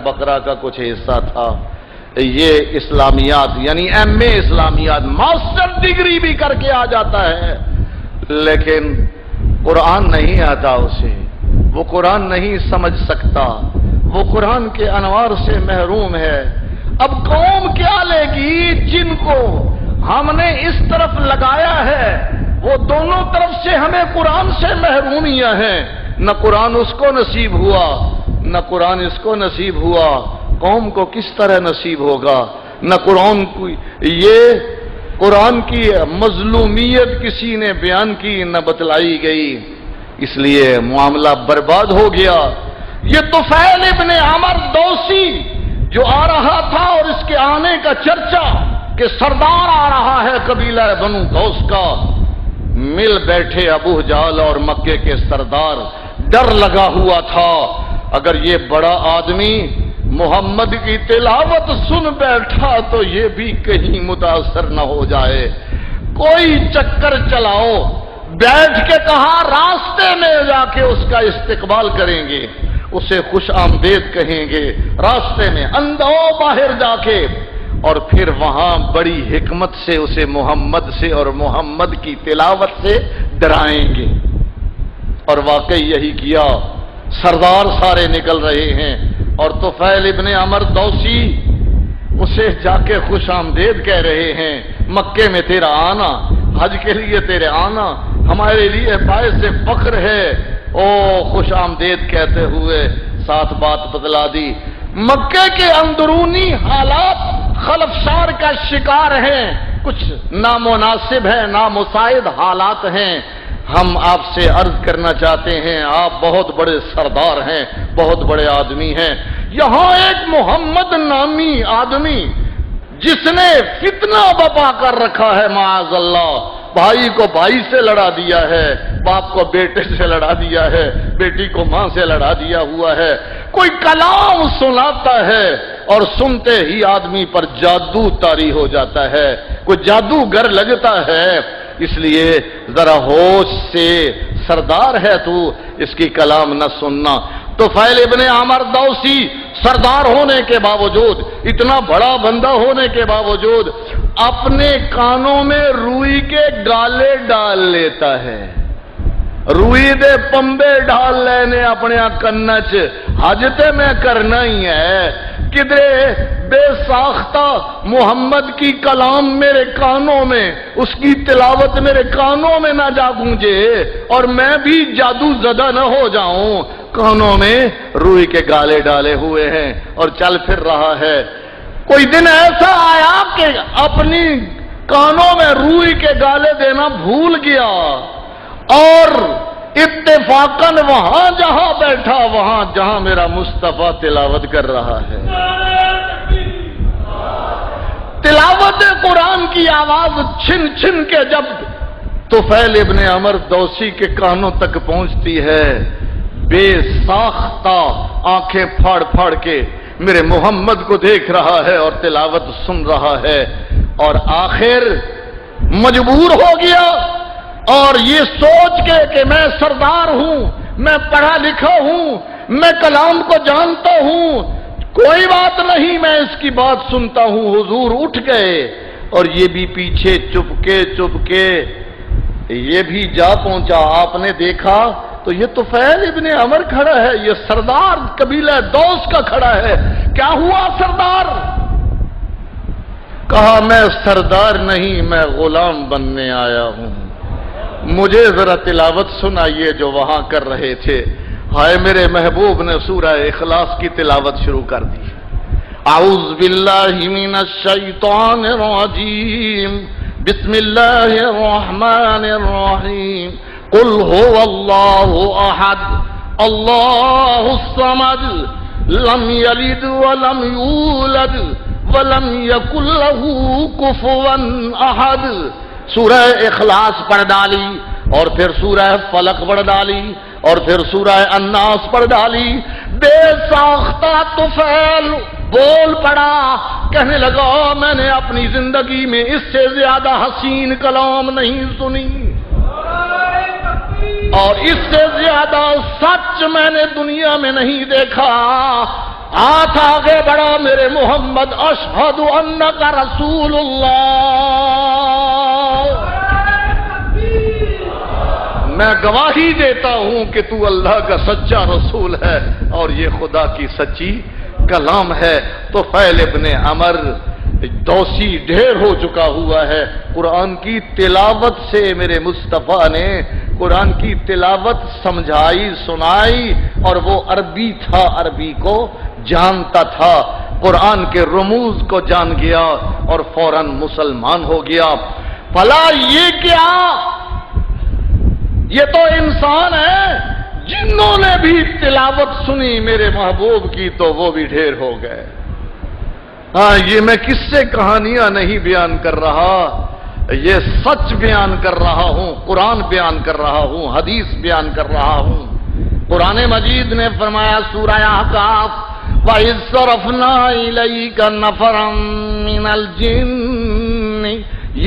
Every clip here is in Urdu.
بقرہ کا کچھ حصہ تھا. یہ اسلامیات یعنی ایم اے اسلامیات ماسٹر ڈگری بھی کر کے آ جاتا ہے، لیکن قرآن نہیں آتا اسے، وہ قرآن نہیں سمجھ سکتا، وہ قرآن کے انوار سے محروم ہے. اب قوم کیا لے گی جن کو ہم نے اس طرف لگایا ہے، وہ دونوں طرف سے ہمیں قرآن سے محرومیاں ہیں. نہ قرآن اس کو نصیب ہوا نہ قرآن اس کو نصیب ہوا. قوم کو کس طرح نصیب ہوگا؟ نہ قرآن کو یہ قرآن کی مظلومیت کسی نے بیان کی نہ بتلائی گئی، اس لیے معاملہ برباد ہو گیا. یہ طفیل ابن عمر دوسی جو آ رہا تھا اور اس کے آنے کا چرچا کہ سردار آ رہا ہے قبیلہ بنو دوس کا، مل بیٹھے ابو جہل اور مکے کے سردار. ڈر لگا ہوا تھا اگر یہ بڑا آدمی محمد کی تلاوت سن بیٹھا تو یہ بھی کہیں متاثر نہ ہو جائے. کوئی چکر چلاؤ. بیٹھ کے کہا راستے میں جا کے اس کا استقبال کریں گے، اسے خوش آمدید کہیں گے راستے میں اندھو باہر جا کے، اور پھر وہاں بڑی حکمت سے اسے محمد سے اور محمد کی تلاوت سے ڈرائیں گے. اور واقعی یہی کیا. سردار سارے نکل رہے ہیں اور طفیل ابن عمر دوسی اسے جا کے خوش آمدید کہہ رہے ہیں. مکے میں تیرا آنا، حج کے لیے تیرے آنا ہمارے لیے باعث فخر ہے. او خوش آمدید کہتے ہوئے ساتھ بات بتلا دی. مکے کے اندرونی حالات خلفشار کا شکار ہیں، کچھ نامناسب ہیں، نامساعد حالات ہیں. ہم آپ سے عرض کرنا چاہتے ہیں، آپ بہت بڑے سردار ہیں، بہت بڑے آدمی ہیں. یہاں ایک محمد نامی آدمی جس نے فتنہ بپا کر رکھا ہے، معاذ اللہ، بھائی کو بھائی سے لڑا دیا ہے، باپ کو بیٹے سے لڑا دیا ہے، بیٹی کو ماں سے لڑا دیا ہوا ہے. کوئی کلام سناتا ہے اور سنتے ہی آدمی پر جادو طاری ہو جاتا ہے، کوئی جادوگر لگتا ہے. اس لیے ذرا ہوش سے، سردار ہے تو، اس کی کلام نہ سننا. طفیل ابن عمر دوسی سردار ہونے کے باوجود، اتنا بڑا بندہ ہونے کے باوجود اپنے کانوں میں روئی کے گالے ڈال لیتا ہے. روئی دے پمبے ڈال لینے اپنے کن چ حجتے میں کرنا ہی ہے. کدرے بے ساختہ محمد کی کلام میرے کانوں میں، اس کی تلاوت میرے کانوں میں نہ جا گونجے اور میں بھی جادو زدہ نہ ہو جاؤں. کانوں میں روئی کے گالے ڈالے ہوئے ہیں اور چل پھر رہا ہے. کوئی دن ایسا آیا کہ اپنی کانوں میں روئی کے گالے دینا بھول گیا اور اتفاقاً وہاں جہاں بیٹھا، وہاں جہاں میرا مصطفیٰ تلاوت کر رہا ہے، تلاوت قرآن کی آواز چھن چھن کے جب طفیل ابن عمر دوسی کے کانوں تک پہنچتی ہے، بے ساختہ آنکھیں پھاڑ پھاڑ کے میرے محمد کو دیکھ رہا ہے اور تلاوت سن رہا ہے، اور آخر مجبور ہو گیا اور یہ سوچ کے کہ میں سردار ہوں، میں پڑھا لکھا ہوں، میں کلام کو جانتا ہوں، کوئی بات نہیں، میں اس کی بات سنتا ہوں. حضور اٹھ گئے اور یہ بھی پیچھے چپ کے یہ بھی جا پہنچا. آپ نے دیکھا تو یہ طفیل ابن عمر کھڑا ہے، یہ سردار قبیلہ دوس کا کھڑا ہے. کیا ہوا سردار؟ کہا میں سردار نہیں، میں غلام بننے آیا ہوں. مجھے ذرا تلاوت سنائیے جو وہاں کر رہے تھے. ہائے میرے محبوب نے سورہ اخلاص کی تلاوت شروع کر دی. اعوذ باللہ من الشیطان الرجیم، بسم اللہ الرحمن الرحیم. قل هو اللہ احد اللہ الصمد لم یلد ولم یولد ولم یکن له کفوا احد. سورہ اخلاص پڑھ ڈالی اور پھر سورہ فلق پڑھ ڈالی اور پھر سورہ الناس پڑھ ڈالی. بے ساختہ طفیل بول پڑا، کہنے لگا میں نے اپنی زندگی میں اس سے زیادہ حسین کلام نہیں سنی اور اس سے زیادہ سچ میں نے دنیا میں نہیں دیکھا. ہاتھ آگے بڑھا میرے محمد، اشہد انک رسول اللہ، میں گواہی دیتا ہوں کہ تو اللہ کا سچا رسول ہے اور یہ خدا کی سچی کلام ہے۔ تو فیل ابن عمر دوسی ڈھیر ہو چکا ہوا ہے، قرآن کی تلاوت سے میرے مصطفیٰ نے قرآن کی تلاوت سمجھائی سنائی، اور وہ عربی تھا، عربی کو جانتا تھا، قرآن کے رموز کو جان گیا اور فوراً مسلمان ہو گیا۔ بھلا یہ کیا، یہ تو انسان ہے، جنوں نے بھی تلاوت سنی میرے محبوب کی تو وہ بھی ڈھیر ہو گئے۔ ہاں، یہ میں کس سے کہانیاں نہیں بیان کر رہا، یہ سچ بیان کر رہا ہوں، قرآن بیان کر رہا ہوں، حدیث بیان کر رہا ہوں۔ قرآن مجید نے فرمایا سورہ احقاف، وَإِذْ صَرَفْنَا إِلَيْكَ نَفَرًا مِنَ الْجِنِّ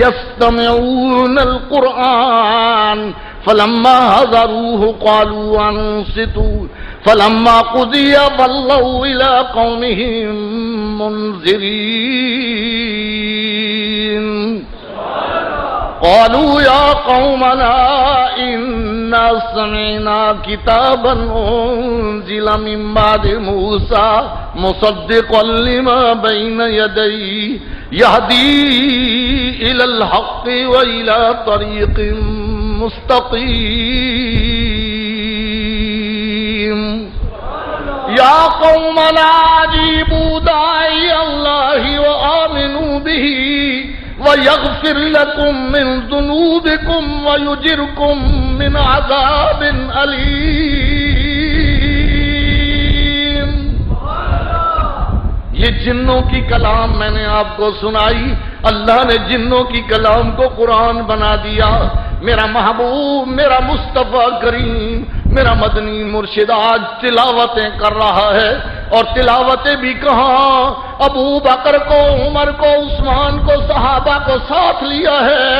يَسْتَمِعُونَ الْقُرْآنَ فَلَمَّا حَضَرُوهُ قَالُوا أَنصِتُوا فَلَمَّا قُضِيَ وَلَّوْا إِلَىٰ قَوْمِهِم مُنذِرِينَ قَالُوا يَا قَوْمَنَا إِنَّا سَمِعْنَا كِتَابًا أُنزِلَ مِن بَعْدِ مُوسَىٰ مُصَدِّقًا لِّمَا بَيْنَ يَدَيْهِ يَهْدِي إِلَى الْحَقِّ وَإِلَىٰ طَرِيقٍ مستقیم یا قومنا اجیبوا داعی اللہ وآمنوا به ویغفر لکم من ذنوبکم ویجرکم من عذاب علیم۔ یہ جنوں کی کلام میں نے آپ کو سنائی، اللہ نے جنوں کی کلام کو قرآن بنا دیا۔ میرا محبوب، میرا مصطفیٰ کریم، میرا مدنی مرشد آج تلاوتیں کر رہا ہے، اور تلاوتیں بھی کہاں، ابو بکر کو، عمر کو، عثمان کو، صحابہ کو ساتھ لیا ہے،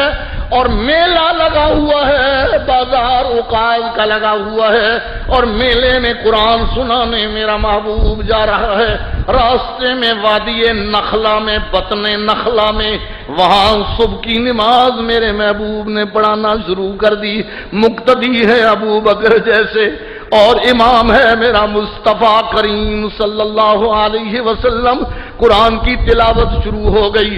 اور میلہ لگا ہوا ہے، بازار عکاظ کا لگا ہوا ہے، اور میلے میں قرآن سنانے میرا محبوب جا رہا ہے۔ راستے میں وادی نخلا میں، بطن نخلا میں، وہاں صبح کی نماز میرے محبوب نے پڑھانا شروع کر دی۔ مقتدی ہے ابو بکر جیسے، اور امام ہے میرا مصطفیٰ کریم صلی اللہ علیہ وسلم۔ قرآن کی تلاوت شروع ہو گئی۔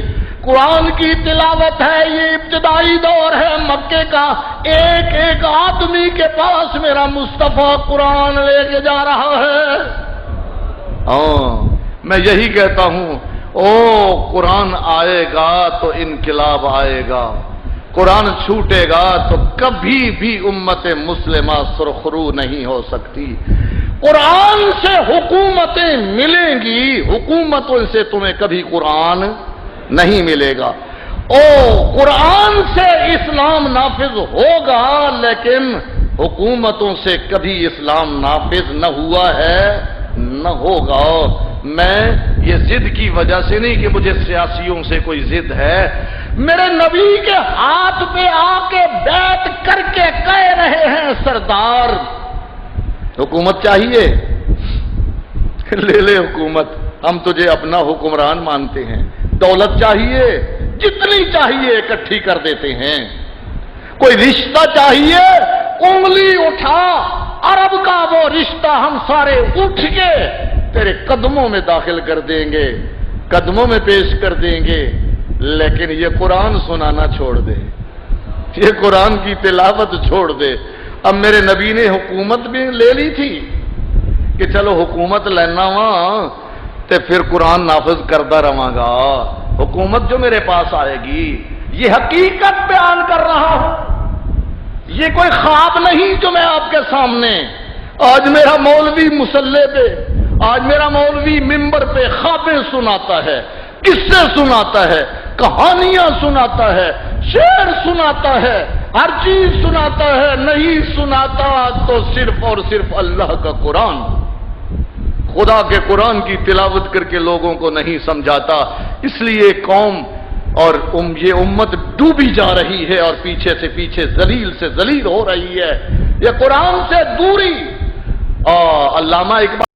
قرآن کی تلاوت ہے، یہ ابتدائی دور ہے مکے کا۔ ایک ایک آدمی کے پاس میرا مصطفیٰ قرآن لے کے جا رہا ہے۔ میں یہی کہتا ہوں، قرآن آئے گا تو انقلاب آئے گا، قرآن چھوٹے گا تو کبھی بھی امت مسلمہ سرخرو نہیں ہو سکتی۔ قرآن سے حکومتیں ملیں گی، حکومتوں سے تمہیں کبھی قرآن نہیں ملے گا۔ قرآن سے اسلام نافذ ہوگا، لیکن حکومتوں سے کبھی اسلام نافذ نہ ہوا ہے، نہ ہوگا۔ میں یہ ضد کی وجہ سے نہیں کہ مجھے سیاسیوں سے کوئی ضد ہے، میرے نبی کے ہاتھ پہ آ کے بیعت کر کے کہہ رہے ہیں سردار حکومت چاہیے، لے لے حکومت، ہم تجھے اپنا حکمران مانتے ہیں۔ دولت چاہیے، جتنی چاہیے اکٹھی کر دیتے ہیں۔ کوئی رشتہ چاہیے، انگلی اٹھا، عرب کا وہ رشتہ ہم سارے اٹھ کے تیرے قدموں میں داخل کر دیں گے، قدموں میں پیش کر دیں گے، لیکن یہ قرآن سنانا چھوڑ دے، یہ قرآن کی تلاوت چھوڑ دے۔ اب میرے نبی نے حکومت بھی لے لی تھی کہ چلو حکومت لینا وہاں تے پھر قرآن نافذ کردہ رہاں گا۔ حکومت جو میرے پاس آئے گی، یہ حقیقت بیان کر رہا ہوں، یہ کوئی خواب نہیں جو میں آپ کے سامنے۔ آج میرا مولوی مصلی پہ، آج میرا مولوی ممبر پہ خوابیں سناتا ہے، قصے سناتا ہے، کہانیاں سناتا ہے، شعر سناتا ہے، ہر چیز سناتا ہے۔ نہیں سناتا تو صرف اور صرف اللہ کا قرآن، خدا کے قرآن کی تلاوت کر کے لوگوں کو نہیں سمجھاتا۔ اس لیے قوم اور یہ امت ڈوبی جا رہی ہے اور پیچھے سے پیچھے ذلیل سے ذلیل ہو رہی ہے۔ یہ قرآن سے دوری۔ علامہ اقبال